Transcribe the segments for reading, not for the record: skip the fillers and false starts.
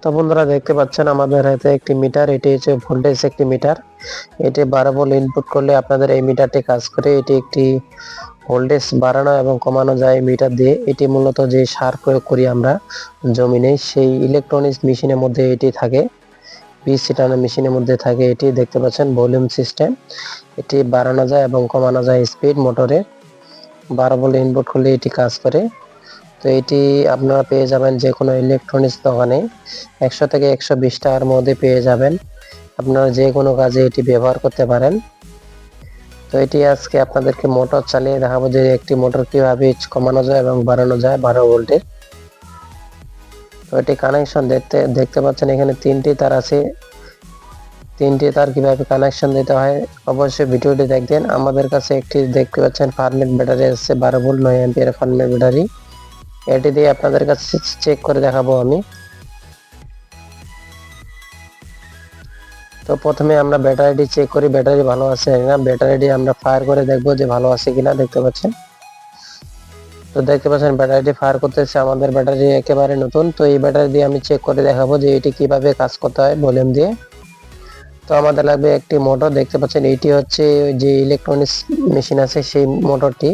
তো বন্ধুরা দেখতে পাচ্ছেন আমাদের হাতে একটি মিটার, এটি হচ্ছে ভোল্টেজ একটি মিটার। এটি 12 ভোল্ট ইনপুট করলে আপনাদের এই মিটারটি কাজ করে। এটি একটি ভোল্টেজ বাড়ানো এবং কমানো যায় মিটার দিয়ে। এটি মূলত যে সার প্রয়োগ করি আমরা জমিনে, সেই ইলেকট্রনিক্স মেশিনের মধ্যে এটি থাকে, বীজ ছিটানো মেশিনের মধ্যে থাকে। এটি দেখতে পাচ্ছেন ভলিউম সিস্টেম, এটি বাড়ানো যায় এবং কমানো যায় স্পিড মোটরে। 12 ভোল্ট ইনপুট করলে এটি কাজ করে। তো এটি আপনারা পেয়ে যাবেন যে কোনো ইলেকট্রনিক্স দোকানে 100 থেকে 120 টাকার মধ্যে পেয়ে যাবেন। আপনারা যে কোনো কাজে এটি ব্যবহার করতে পারেন। তো এটি আজকে আপনাদেরকে মোটর চালিয়ে দেখাবো যে একটি মোটর কিভাবে কমানো যায় এবং বাড়ানো যায় 12 ভোল্টের। তো এটি কানেকশন দেখতে পাচ্ছেন এখানে 3টি তার আছে। 3টি তার কিভাবে কানেকশন দিতে হয় অবশ্যই ভিডিওটি দেখবেন। আমাদের কাছে একটি দেখতে পাচ্ছেন ফার্মেট ব্যাটারি আছে, 12 ভোল্ট 9 অ্যাম্পিয়ার ফার্মেট ব্যাটারি। এটি দিয়ে আপনাদের কাছে চেক করে দেখাবো আমি। তো প্রথমে আমরা ব্যাটারিটি চেক করি, ব্যাটারি ভালো আছে কিনা। ব্যাটারিটি আমরা ফায়ার করে দেখবো যে ভালো আছে কিনা। দেখতে পাচ্ছেন, তো দেখতে পাচ্ছেন ব্যাটারিটি ফায়ার করতেছে। আমাদের ব্যাটারি একেবারে নতুন। তো এই ব্যাটারি দিয়ে আমি চেক করে দেখাবো যে এটি কিভাবে কাজ করতে হয় ভলিউম দিয়ে। তো আমাদের লাগবে একটি মোটর। দেখতে পাচ্ছেন এইটি হচ্ছে যে ইলেকট্রনিক্স মেশিন আছে সেই মোটরটি।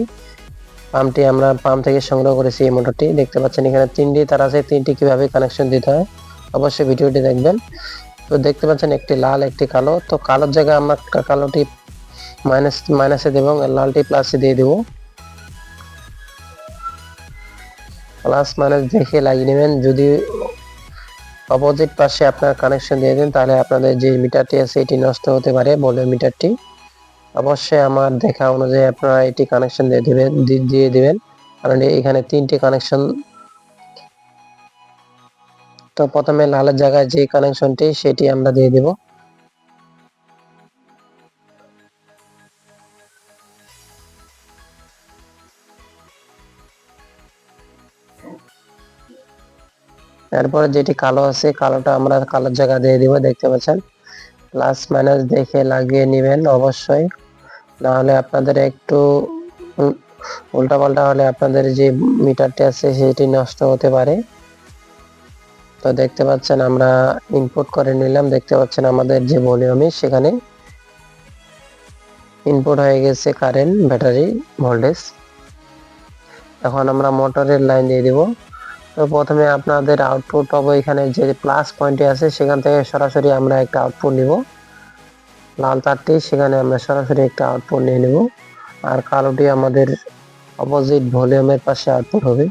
পাম্পটি আমরা পাম্প থেকে সংগ্রহ করেছি এই মোটরটি। দেখতে পাচ্ছেন এখানে 3টি তার আছে, 3টি কিভাবে কানেকশন দিতে হয় অবশ্যই ভিডিওটি দেখবেন। তো দেখতে পাচ্ছেন একটি লাল একটি কালো। তো কালোর জায়গায় আমরা কালোটি মাইনাসে দেব এবং লালটি প্লাসে দিয়ে দেব। প্লাস মাইনাস দেখে লাগিয়ে নেবেন। যদি অপোজিট পাশে আপনার কানেকশন দিয়ে দেন তাহলে আপনাদের যে মিটারটি আছে এটি নষ্ট হতে পারে, ভলিউম মিটারটি। অবশ্যই আমার দেখা অনুযায়ী আপনারা এটি কানেকশন দিয়ে দিবেন, কারণ এখানে 3টি কানেকশন। তো প্রথমে লালের জায়গায় যে কানেকশনটি সেটি আমরা দিয়ে দেব। এরপরে যেটি কালো আছে কালোটা আমরা কালোর জায়গা দিয়ে দিব। দেখতে পাচ্ছেন প্লাস মাইনাস দেখে লাগিয়ে নেবেন অবশ্যই, না হলে আপনাদের একটু উল্টাপাল্টা হলে আপনাদের যে মিটারটি আছে সেটি নষ্ট হতে পারে। তো দেখতে পাচ্ছেন আমরা ইনপুট করে নিলাম। দেখতে পাচ্ছেন আমাদের যে ভলিউমে সেখানে ইনপুট হয়ে গেছে কারেন্ট ব্যাটারি ভোল্টেজ। এখন আমরা মোটরের লাইন দিয়ে দিব। তো প্রথমে আপনাদের আউটপুট পাবো এখানে যে প্লাস পয়েন্টে আছে সেখান থেকে সরাসরি আমরা একটা আউটপুট নিব। লাল তারটি সেখানে আমরা সরাসরি একটা আউটপুট নিয়ে নেব, আর কালোটি আমাদের অপোজিট ভলিউমের পাশে আউটপুট হবে।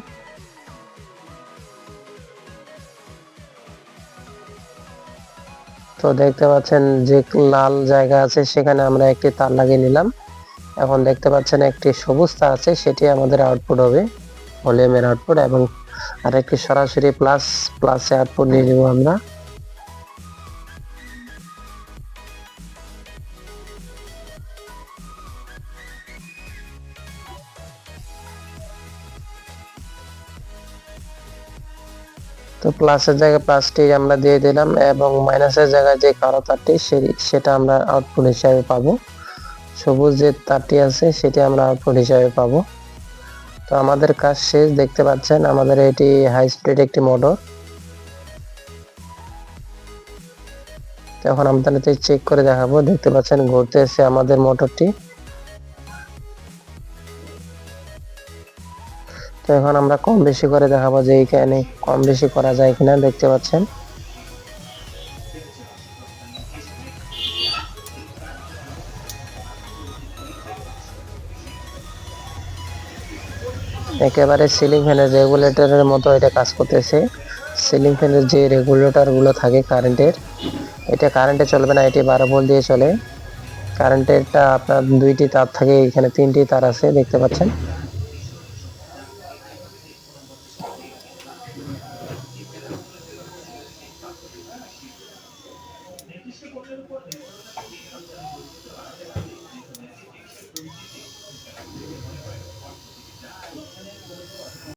তো দেখতে পাচ্ছেন যে লাল জায়গা আছে সেখানে আমরা একটি তার লাগিয়ে নিলাম। এখন দেখতে পাচ্ছেন একটি সবুজ তার আছে, সেটি আমাদের আউটপুট হবে ভলিউমের আউটপুট, এবং আরেকটি সরাসরি প্লাসে আউটপুট নিয়ে নেব আমরা। তো প্লাসের জায়গায় প্লাসটি আমরা দিয়ে দিলাম এবং মাইনাসের জায়গায় যে কালো তারটি সেটা আমরা আউটপুট হিসাবে পাবো। সবুজ যে তারটি আছে সেটি আমরা আউটপুট হিসাবে পাবো। তো আমাদের কাজ শেষ। দেখতে পাচ্ছেন আমাদের এটি হাই স্পিড একটি মোটর। এখন আপনাদের চেক করে দেখাবো। দেখতে পাচ্ছেন ঘুরতেছে আমাদের মোটরটি। তো এখন আমরা কম বেশি করে দেখাবো যে এখানে কম বেশি করা যায় কিনা। দেখতে পাচ্ছেন একেবারে সিলিং ফ্যানের রেগুলেটরের মতো এটা কাজ করতেছে। সিলিং ফ্যানের যে রেগুলেটর গুলো থাকে কারেন্টের, এটা কারেন্টে চলবে না, এটি 12 ভোল্ট দিয়ে চলে। কারেন্টেরটা আপনার 2টি তার থাকে, এখানে 3টি তার আছে দেখতে পাচ্ছেন।